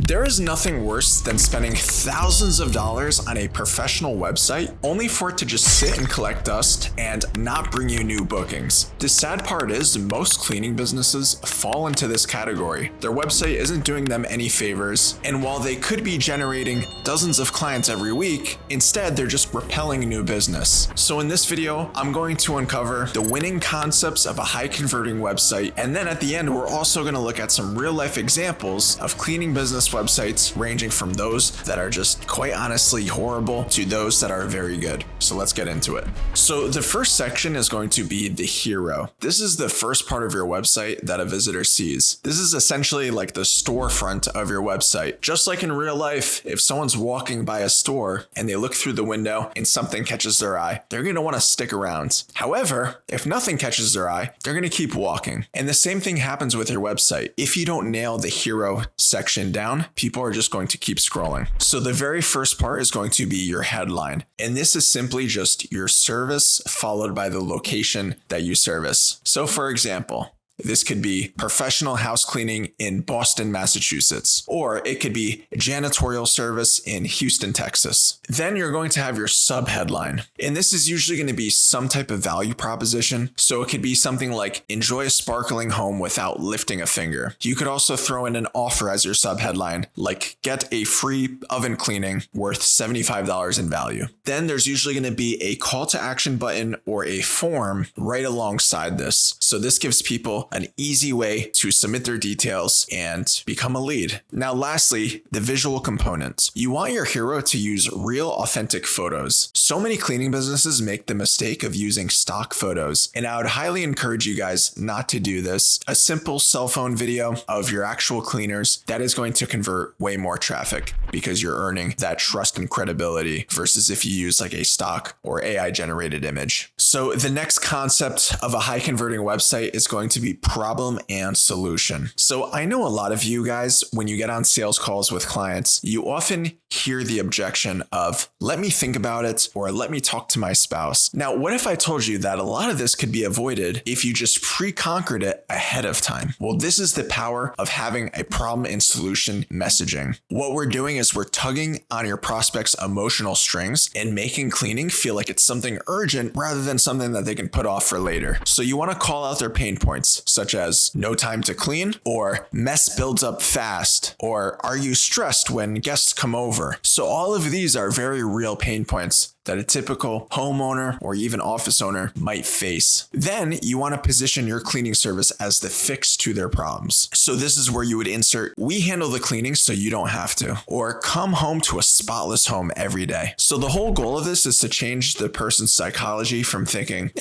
There is nothing worse than spending thousands of dollars on a professional website only for it to just sit and collect dust and not bring you new bookings. The sad part is most cleaning businesses fall into this category. Their website isn't doing them any favors, and while they could be generating dozens of clients every week, instead they're just repelling new business. So in this video, I'm going to uncover the winning concepts of a high converting website, and then at the end we're also going to look at some real life examples of cleaning business websites, ranging from those that are just quite honestly horrible to those that are very good. So let's get into it. So the first section is going to be the hero. This is the first part of your website that a visitor sees. This is essentially like the storefront of your website. Just like in real life, if someone's walking by a store and they look through the window and something catches their eye, they're going to want to stick around. However, if nothing catches their eye, they're going to keep walking. And the same thing happens with your website. If you don't nail the hero section down, people are just going to keep scrolling. So the very first part is going to be your headline. And this is simply just your service followed by the location that you service. So for example, this could be professional house cleaning in Boston, Massachusetts, or it could be janitorial service in Houston, Texas. Then you're going to have your subheadline, and this is usually going to be some type of value proposition. So it could be something like enjoy a sparkling home without lifting a finger. You could also throw in an offer as your subheadline, like get a free oven cleaning worth $75 in value. Then there's usually going to be a call to action button or a form right alongside this. So this gives people an easy way to submit their details and become a lead. Now, lastly, the visual components. You want your hero to use real, authentic photos. So many cleaning businesses make the mistake of using stock photos, and I would highly encourage you guys not to do this. A simple cell phone video of your actual cleaners, that is going to convert way more traffic because you're earning that trust and credibility versus if you use like a stock or AI generated image. So the next concept of a high converting website is going to be problem and solution. So I know a lot of you guys, when you get on sales calls with clients, you often hear the objection of, let me think about it, or let me talk to my spouse. Now, what if I told you that a lot of this could be avoided if you just pre-conquered it ahead of time? Well, this is the power of having a problem and solution messaging. What we're doing is we're tugging on your prospect's emotional strings and making cleaning feel like it's something urgent rather than something that they can put off for later. So you want to call out their pain points, such as no time to clean, or mess builds up fast, or are you stressed when guests come over? So all of these are very real pain points that a typical homeowner or even office owner might face. Then you want to position your cleaning service as the fix to their problems. So this is where you would insert, we handle the cleaning so you don't have to, or come home to a spotless home every day. So the whole goal of this is to change the person's psychology from thinking,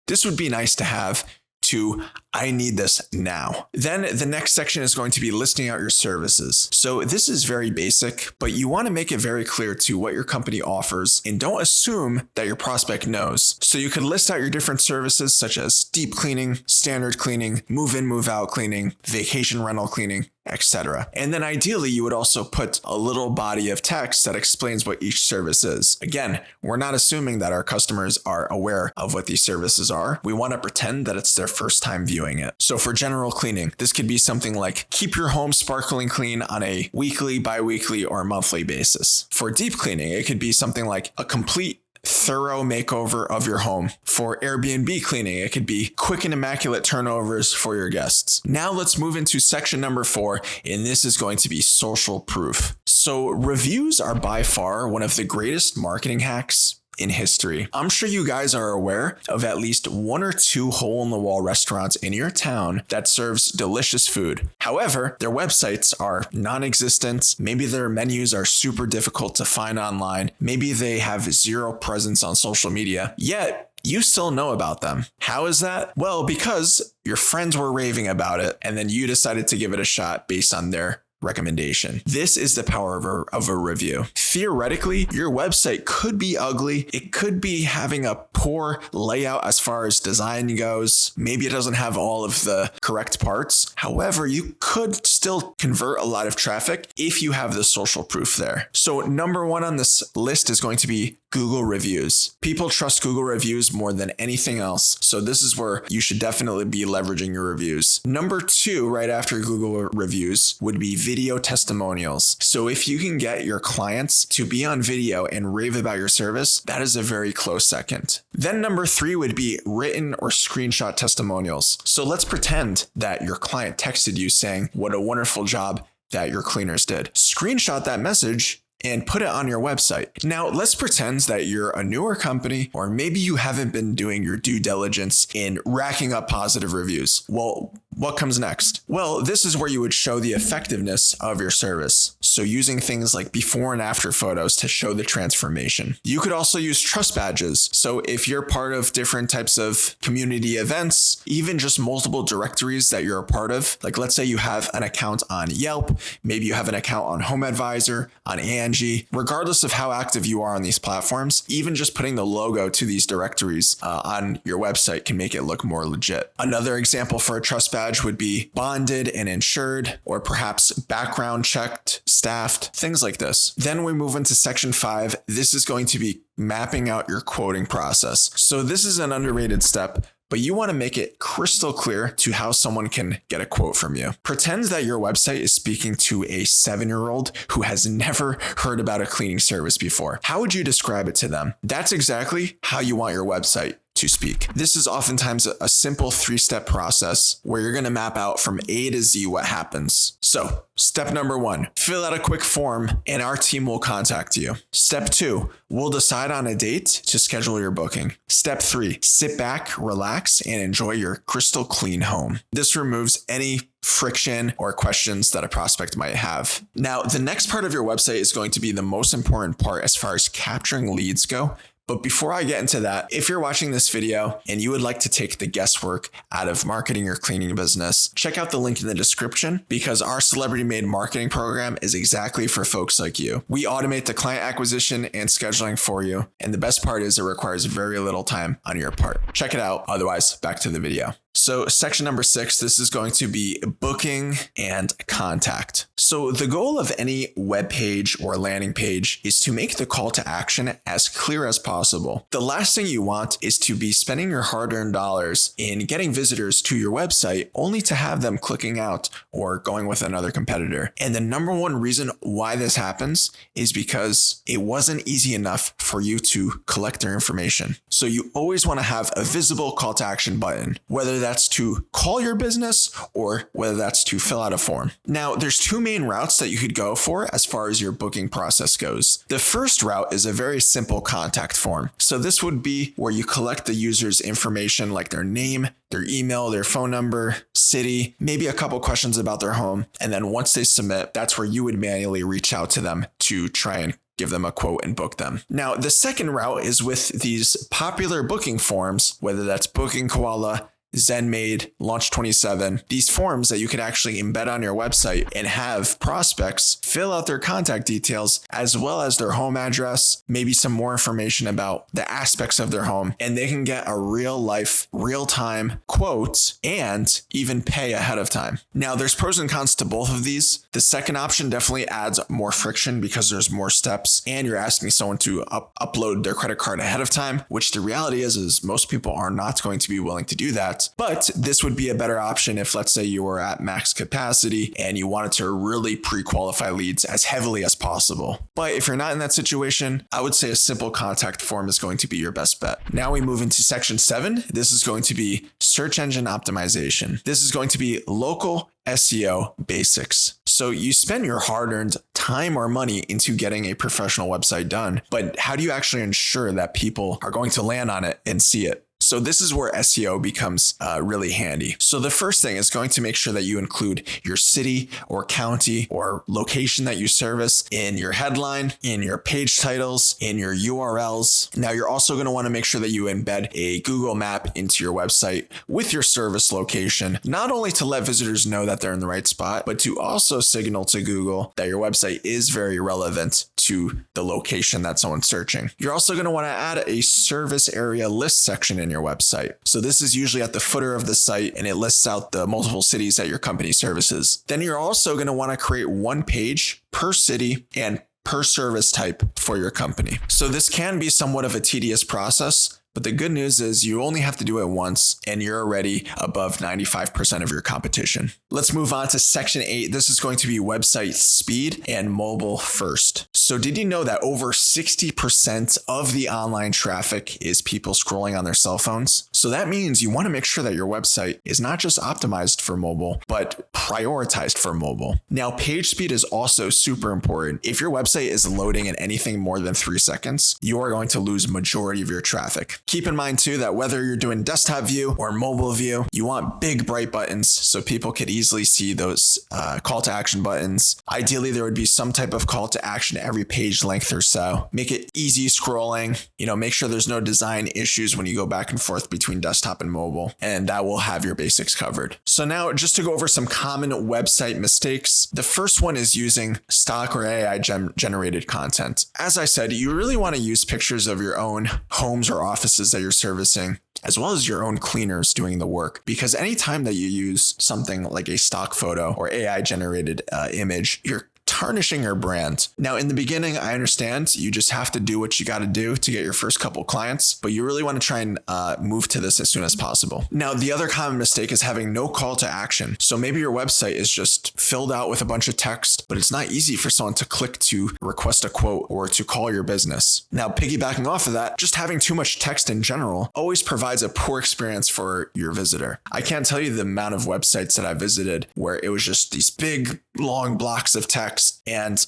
this would be nice to have, to I need this now. Then the next section is going to be listing out your services. So this is very basic, but you want to make it very clear to what your company offers and don't assume that your prospect knows. So you could list out your different services such as deep cleaning, standard cleaning, move in, move out cleaning, vacation rental cleaning, etc. And then ideally, you would also put a little body of text that explains what each service is. Again, we're not assuming that our customers are aware of what these services are. We want to pretend that it's their first time viewing it. So for general cleaning, this could be something like keep your home sparkling clean on a weekly, bi-weekly, or monthly basis. For deep cleaning, it could be something like a complete thorough makeover of your home. For Airbnb cleaning, it could be quick and immaculate turnovers for your guests. Now let's move into section number 4, and this is going to be social proof. So reviews are by far one of the greatest marketing hacks in history. I'm sure you guys are aware of at least 1 or 2 hole-in-the-wall restaurants in your town that serves delicious food. However, their websites are non-existent. Maybe their menus are super difficult to find online. Maybe they have zero presence on social media. Yet, you still know about them. How is that? Well, because your friends were raving about it, and then you decided to give it a shot based on their recommendation. This is the power of a review. Theoretically, your website could be ugly. It could be having a poor layout as far as design goes. Maybe it doesn't have all of the correct parts. However, you could still convert a lot of traffic if you have the social proof there. So number 1 on this list is going to be Google reviews. People trust Google reviews more than anything else, so this is where you should definitely be leveraging your reviews. Number 2, right after Google reviews, would be video testimonials. So if you can get your clients to be on video and rave about your service, that is a very close second. Then number 3 would be written or screenshot testimonials. So let's pretend that your client texted you saying what a wonderful job that your cleaners did. Screenshot that message and put it on your website. Now, let's pretend that you're a newer company, or maybe you haven't been doing your due diligence in racking up positive reviews. Well, what comes next? Well, this is where you would show the effectiveness of your service. So using things like before and after photos to show the transformation. You could also use trust badges. So if you're part of different types of community events, even just multiple directories that you're a part of, like let's say you have an account on Yelp, maybe you have an account on HomeAdvisor, on Angie, regardless of how active you are on these platforms, even just putting the logo to these directories on your website can make it look more legit. Another example for a trust badge would be bonded and insured, or perhaps background checked, staffed, things like this. Then we move into section 5. This is going to be mapping out your quoting process. So this is an underrated step, but you want to make it crystal clear to how someone can get a quote from you. Pretend that your website is speaking to a 7-year-old who has never heard about a cleaning service before. How would you describe it to them? That's exactly how you want your website to speak. This is oftentimes a simple 3-step process where you're going to map out from A to Z what happens. So step number 1, fill out a quick form and our team will contact you. Step 2, we'll decide on a date to schedule your booking. Step 3, sit back, relax, and enjoy your crystal clean home. This removes any friction or questions that a prospect might have. Now, the next part of your website is going to be the most important part as far as capturing leads go. But before I get into that, if you're watching this video and you would like to take the guesswork out of marketing your cleaning business, check out the link in the description because our Celebrity Maid marketing program is exactly for folks like you. We automate the client acquisition and scheduling for you. And the best part is it requires very little time on your part. Check it out. Otherwise, back to the video. So section number 6, this is going to be booking and contact. So the goal of any web page or landing page is to make the call to action as clear as possible. The last thing you want is to be spending your hard-earned dollars in getting visitors to your website only to have them clicking out or going with another competitor. And the number one reason why this happens is because it wasn't easy enough for you to collect their information. So you always want to have a visible call to action button, whether that's to call your business or whether that's to fill out a form. Now, there's 2 main routes that you could go for as far as your booking process goes. The first route is a very simple contact form. So this would be where you collect the user's information like their name, their email, their phone number, city, maybe a couple questions about their home. And then once they submit, that's where you would manually reach out to them to try and give them a quote and book them. Now, the second route is with these popular booking forms, whether that's Booking Koala, ZenMaid, Launch 27, these forms that you could actually embed on your website and have prospects fill out their contact details as well as their home address, maybe some more information about the aspects of their home, and they can get a real life, real time quote and even pay ahead of time. Now, there's pros and cons to both of these. The second option definitely adds more friction because there's more steps and you're asking someone to upload their credit card ahead of time, which the reality is most people are not going to be willing to do that. But this would be a better option if, let's say, you were at max capacity and you wanted to really pre-qualify leads as heavily as possible. But if you're not in that situation, I would say a simple contact form is going to be your best bet. Now we move into section 7. This is going to be search engine optimization. This is going to be local SEO basics. So you spend your hard-earned time or money into getting a professional website done, but how do you actually ensure that people are going to land on it and see it? So this is where SEO becomes really handy. So the first thing is going to make sure that you include your city or county or location that you service in your headline, in your page titles, in your URLs. Now you're also going to want to make sure that you embed a Google map into your website with your service location, not only to let visitors know that they're in the right spot, but to also signal to Google that your website is very relevant to the location that someone's searching. You're also going to want to add a service area list section in your website. So this is usually at the footer of the site and it lists out the multiple cities that your company services. Then you're also going to want to create one page per city and per service type for your company. So this can be somewhat of a tedious process, but the good news is you only have to do it once and you're already above 95% of your competition. Let's move on to section 8. This is going to be website speed and mobile first. So did you know that over 60% of the online traffic is people scrolling on their cell phones? So that means you want to make sure that your website is not just optimized for mobile, but prioritized for mobile. Now, page speed is also super important. If your website is loading in anything more than 3 seconds, you are going to lose majority of your traffic. Keep in mind too that whether you're doing desktop view or mobile view, you want big bright buttons so people could easily see those call to action buttons. Ideally, there would be some type of call to action every page length or so. Make it easy scrolling, make sure there's no design issues when you go back and forth between desktop and mobile, and that will have your basics covered. So now just to go over some common website mistakes. The first one is using stock or AI generated content. As I said, you really want to use pictures of your own homes or offices that you're servicing, as well as your own cleaners doing the work. Because anytime that you use something like a stock photo or AI generated image, you're tarnishing your brand. Now, in the beginning, I understand you just have to do what you got to do to get your first couple clients, but you really want to try and move to this as soon as possible. Now, the other common mistake is having no call to action. So maybe your website is just filled out with a bunch of text, but it's not easy for someone to click to request a quote or to call your business. Now, piggybacking off of that, just having too much text in general always provides a poor experience for your visitor. I can't tell you the amount of websites that I visited where it was just these big, long blocks of text. And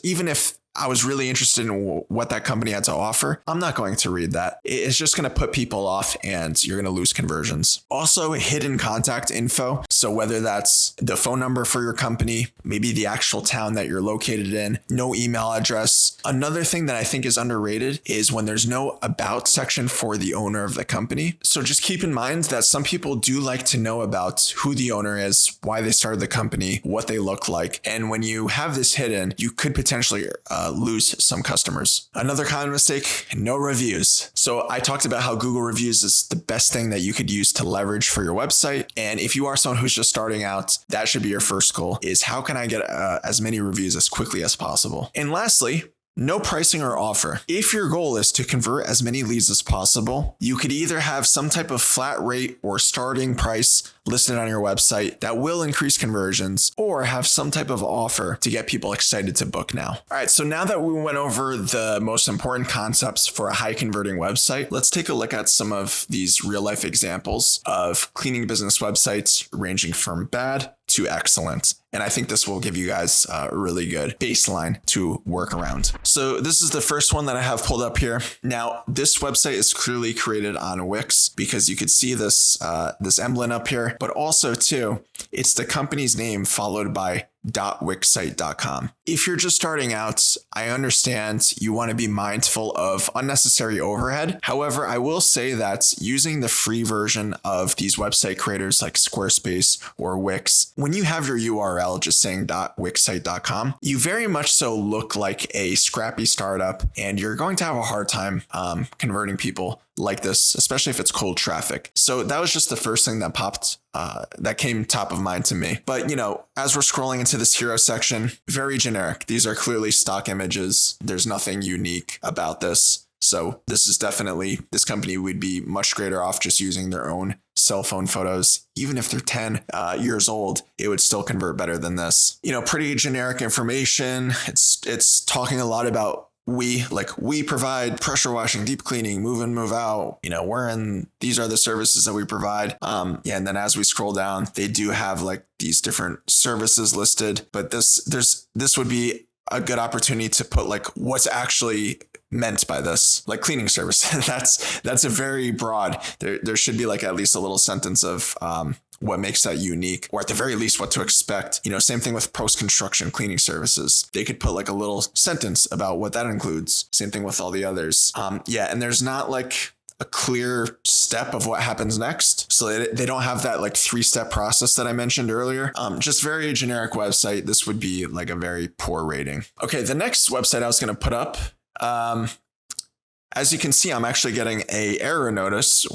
even if I was really interested in what that company had to offer, I'm not going to read that. It's just going to put people off and you're going to lose conversions. Also, hidden contact info. So whether that's the phone number for your company, maybe the actual town that you're located in, no email address. Another thing that I think is underrated is when there's no about section for the owner of the company. So just keep in mind that some people do like to know about who the owner is, why they started the company, what they look like. And when you have this hidden, you could potentially lose some customers. Another common mistake, no reviews. So I talked about how Google reviews is the best thing that you could use to leverage for your website. And if you are someone who's just starting out, that should be your first goal, is how can I get as many reviews as quickly as possible? And lastly, no pricing or offer. If your goal is to convert as many leads as possible, you could either have some type of flat rate or starting price listed on your website that will increase conversions, or have some type of offer to get people excited to book now. All right, so now that we went over the most important concepts for a high converting website, let's take a look at some of these real life examples of cleaning business websites ranging from bad to excellent. And I think this will give you guys a really good baseline to work around. So this is the first one that I have pulled up here. Now, this website is clearly created on Wix because you could see this emblem up here, but also too, it's the company's name followed by .wixsite.com. If you're just starting out, I understand you want to be mindful of unnecessary overhead. However, I will say that using the free version of these website creators like Squarespace or Wix, when you have your URL just saying .wixsite.com, you very much so look like a scrappy startup, and you're going to have a hard time converting people like this, especially if it's cold traffic. So that was just the first thing that popped, that came top of mind to me. But, as we're scrolling into this hero section, very generic. These are clearly stock images. There's nothing unique about this. So this company would be much greater off just using their own cell phone photos. Even if they're 10 years old, it would still convert better than this. Pretty generic information. It's talking a lot about we provide pressure washing, deep cleaning, move in, move out. These are the services that we provide. And then as we scroll down, they do have these different services listed, but this would be a good opportunity to put what's actually meant by this, cleaning service. That's a very broad. There should be at least a little sentence of what makes that unique, or at the very least what to expect. Same thing with post-construction cleaning services. They could put a little sentence about what that includes. Same thing with all the others. And there's not a clear step of what happens next. So they don't have that 3-step process that I mentioned earlier. Just very generic website. This would be a very poor rating. Okay, the next website I was going to put up, as you can see, I'm actually getting a error notice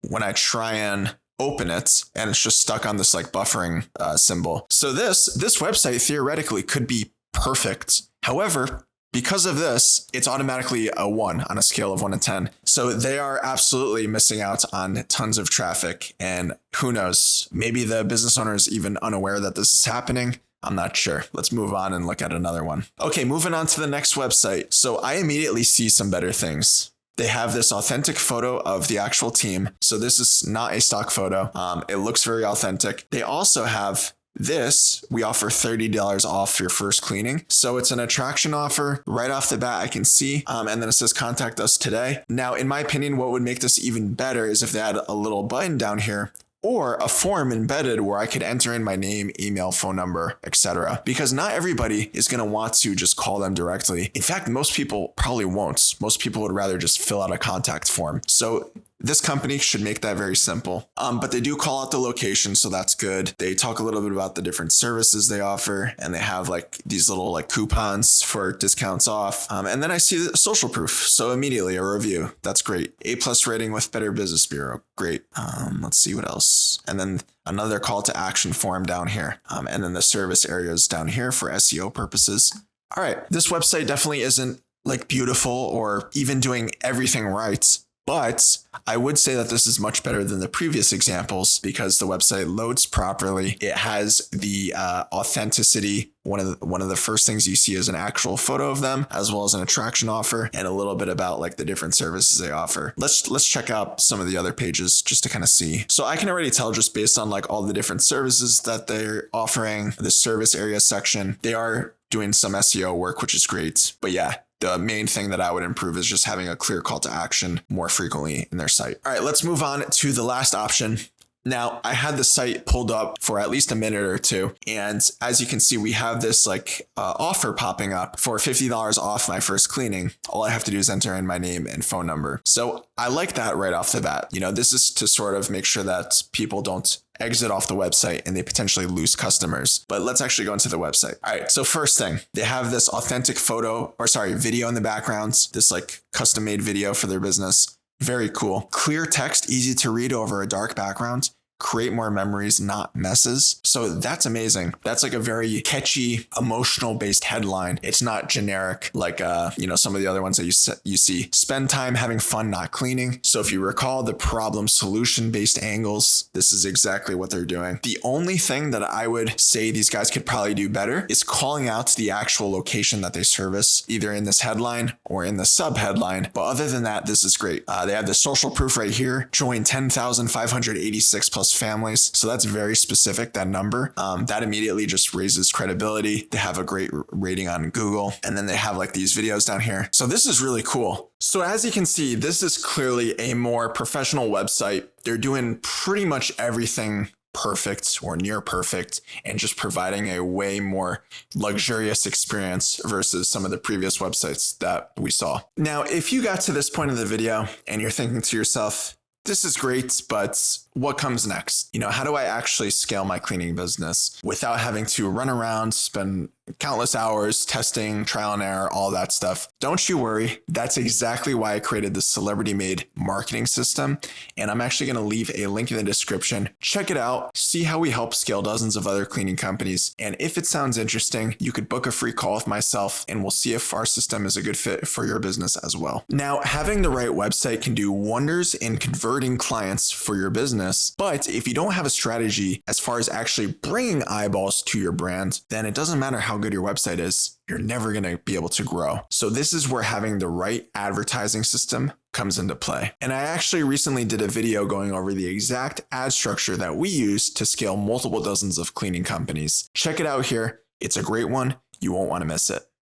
when I try and open it, and it's just stuck on this buffering symbol. So this website theoretically could be perfect. However, Because of this, it's automatically a 1 on a scale of 1 to 10. So they are absolutely missing out on tons of traffic. And who knows, maybe the business owner is even unaware that this is happening. I'm not sure. Let's move on and look at another one. Okay, moving on to the next website. So I immediately see some better things. They have this authentic photo of the actual team. So this is not a stock photo. It looks very authentic. They also have this. We offer $30 off your first cleaning. So it's an attraction offer right off the bat. I can see. And then it says contact us today. Now, in my opinion, what would make this even better is if they had a little button down here or a form embedded where I could enter in my name, email, phone number, etc. Because not everybody is going to want to just call them directly. In fact, most people probably won't. Most people would rather just fill out a contact form. So this company should make that very simple. But they do call out the location, so that's good. They talk a little bit about the different services they offer, and they have like these little like coupons for discounts off. And then I see the social proof. So immediately a review. That's great. A+ rating with Better Business Bureau. Great. Let's see what else. And then another call to action form down here. And then the service areas down here for SEO purposes. All right. This website definitely isn't like beautiful or even doing everything right. But I would say that this is much better than the previous examples because the website loads properly. It has the authenticity. One of the first things you see is an actual photo of them, as well as an attraction offer and a little bit about like the different services they offer. Let's check out some of the other pages just to kind of see. So I can already tell just based on like all the different services that they're offering, the service area section, they are doing some SEO work, which is great. But yeah, the main thing that I would improve is just having a clear call to action more frequently in their site. All right, let's move on to the last option. Now, I had the site pulled up for at least a minute or two. And as you can see, we have this like offer popping up for $50 off my first cleaning. All I have to do is enter in my name and phone number. So I like that right off the bat. You know, this is to sort of make sure that people don't exit off the website and they potentially lose customers. But let's actually go into the website. All right. So first thing, they have this authentic video in the background, this like custom made video for their business. Very cool. Clear text, easy to read over a dark background. Create more memories, not messes. So that's amazing. That's like a very catchy, emotional based headline. It's not generic like, some of the other ones that you see. Spend time having fun, not cleaning. So if you recall the problem solution based angles, this is exactly what they're doing. The only thing that I would say these guys could probably do better is calling out the actual location that they service, either in this headline or in the sub headline. But other than that, this is great. They have the social proof right here. Join 10,586 plus families. So that's very specific, that number. That immediately just raises credibility. They have a great rating on Google. And then they have like these videos down here. So this is really cool. So as you can see, this is clearly a more professional website. They're doing pretty much everything perfect or near perfect and just providing a way more luxurious experience versus some of the previous websites that we saw. Now, if you got to this point of the video and you're thinking to yourself, this is great, but what comes next? You know, how do I actually scale my cleaning business without having to run around, spend countless hours testing, trial and error, all that stuff? Don't you worry. That's exactly why I created the Celebrity Maid marketing system. And I'm actually going to leave a link in the description. Check it out. See how we help scale dozens of other cleaning companies. And if it sounds interesting, you could book a free call with myself and we'll see if our system is a good fit for your business as well. Now, having the right website can do wonders in converting clients for your business. But if you don't have a strategy as far as actually bringing eyeballs to your brand, then it doesn't matter how good your website is, you're never going to be able to grow. So this is where having the right advertising system comes into play. And I actually recently did a video going over the exact ad structure that we use to scale multiple dozens of cleaning companies. Check it out here. It's a great one. You won't want to miss it.